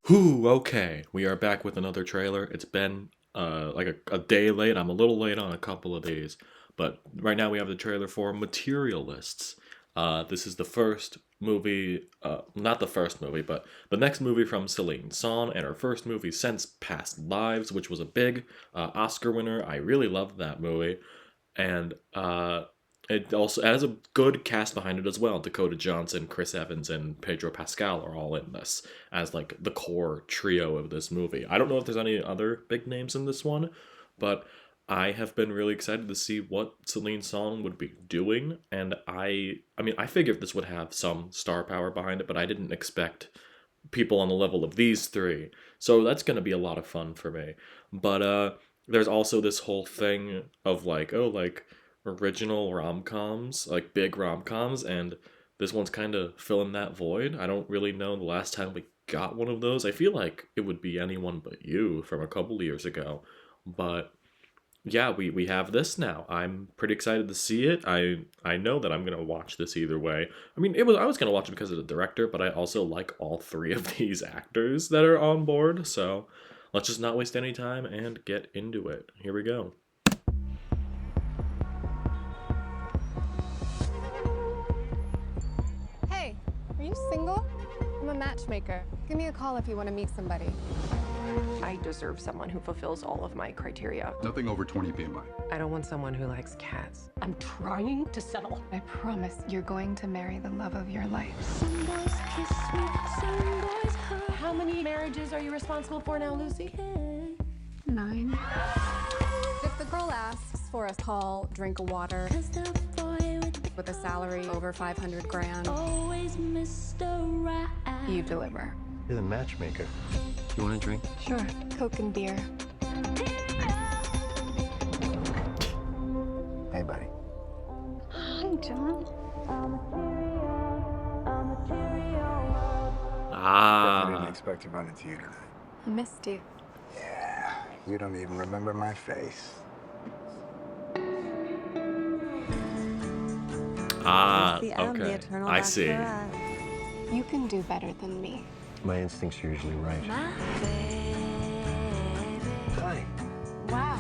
Whew, okay. We are back with another trailer. It's been like a day late. I'm a little late on a couple of these. But right now we have the trailer for Materialists. This is the first movie, not the first movie, but the next movie from Celine Song and her first movie since Past Lives, which was a big Oscar winner. I really loved that movie. And it also has a good cast behind it as well. Dakota Johnson, Chris Evans, and Pedro Pascal are all in this as like the core trio of this movie. I don't know if there's any other big names in this one, but I have been really excited to see what Celine Song would be doing, and I mean I figured this would have some star power behind it, but I didn't expect people on the level of these three. So that's going to be a lot of fun for me. But there's also this whole thing of like, oh, like original rom-coms, like big rom-coms, and this one's kind of filling that void. I don't really know the last time we got one of those. I feel like it would be Anyone But You from a couple years ago. But yeah, we have this now. I'm pretty excited to see it. I know that I'm gonna watch this either way. I mean, I was gonna watch it because of the director, but I also like all three of these actors that are on board. So let's just not waste any time and get into it. Here we go. Hey, are you single? I'm a matchmaker. Give me a call if you want to meet somebody. I deserve someone who fulfills all of my criteria. Nothing over 20 BMI. I don't want someone who likes cats. I'm trying to settle. I promise you're going to marry the love of your life. How many marriages are you responsible for now, Lucy? 9. If the girl asks for a call, drink of water, with a salary over 500 grand, you deliver. You're the matchmaker. You want a drink? Sure. Coke and beer. Hey, buddy. Hi, John. I didn't Ah, expect to run into you tonight. I missed you. Yeah, you don't even remember my face. okay. I see. You can do better than me. My instincts are usually right. Hi. Wow.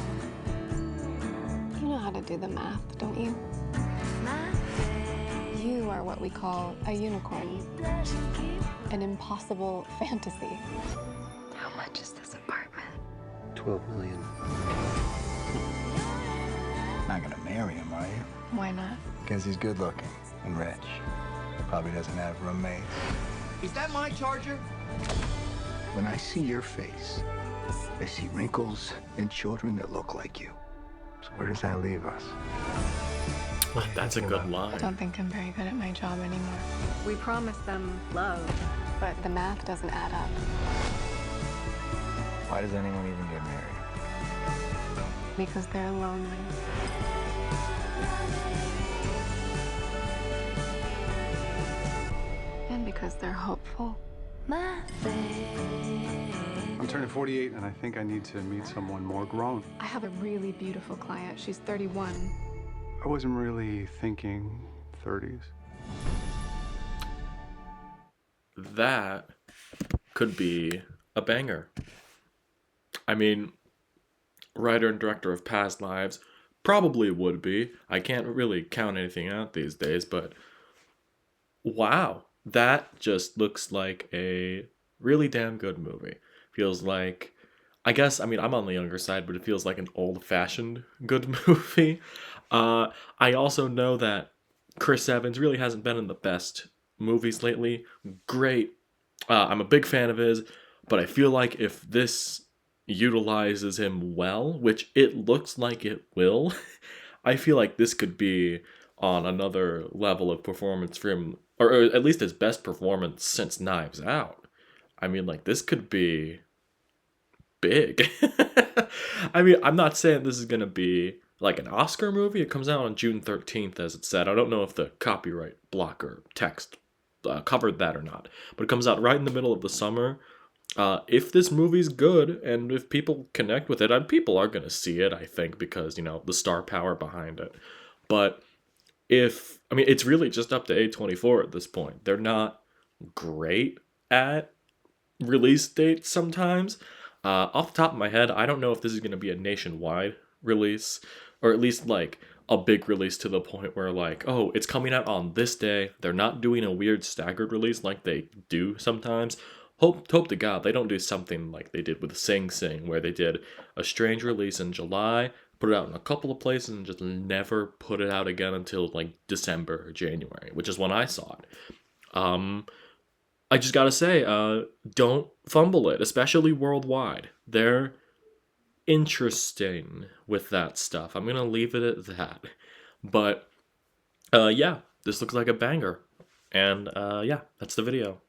You know how to do the math, don't you? You are what we call a unicorn. An impossible fantasy. How much is this apartment? 12 million. Not gonna marry him, are you? Why not? Because he's good looking and rich. Probably doesn't have roommates. Is that my charger? When I see your face, I see wrinkles and children that look like you. So where does that leave us? That's a good I line. don't think I'm very good at my job anymore. We promised them love, but the math doesn't add up. Why does anyone even get married? Because they're lonely. And because they're hopeful. I'm turning 48 and I think I need to meet someone more grown. I have a really beautiful client. She's 31. I wasn't really thinking 30s. That could be a banger. I mean, writer and director of Past Lives probably would be. I can't really count anything out these days, but wow, that just looks like a really damn good movie. Feels like, I guess, I mean, I'm on the younger side, but it feels like an old fashioned good movie. I also know that Chris Evans really hasn't been in the best movies lately. Great. I'm a big fan of his, but I feel like if this utilizes him well, which it looks like it will, I feel like this could be on another level of performance for him, or at least his best performance since Knives Out. I mean, like, this could be big. I mean, I'm not saying this is going to be like an Oscar movie. It comes out on June 13th, as it said. I don't know if the copyright blocker text covered that or not, but it comes out right in the middle of the summer. If this movie's good and if people connect with it, and people are going to see it, I think, because, you know, the star power behind it. But I mean, it's really just up to A24 at this point. They're not great at release dates sometimes. Off the top of my head, I don't know if this is going to be a nationwide release, or at least like a big release to the point where like, oh, it's coming out on this day. They're not doing a weird staggered release like they do sometimes. Hope to God they don't do something like they did with Sing Sing, where they did a strange release in July, put it out in a couple of places, and just never put it out again until like December or January, which is when I saw it. I just gotta say, don't fumble it, especially worldwide. They're interesting with that stuff. I'm gonna leave it at that. But yeah, this looks like a banger. And yeah, that's the video.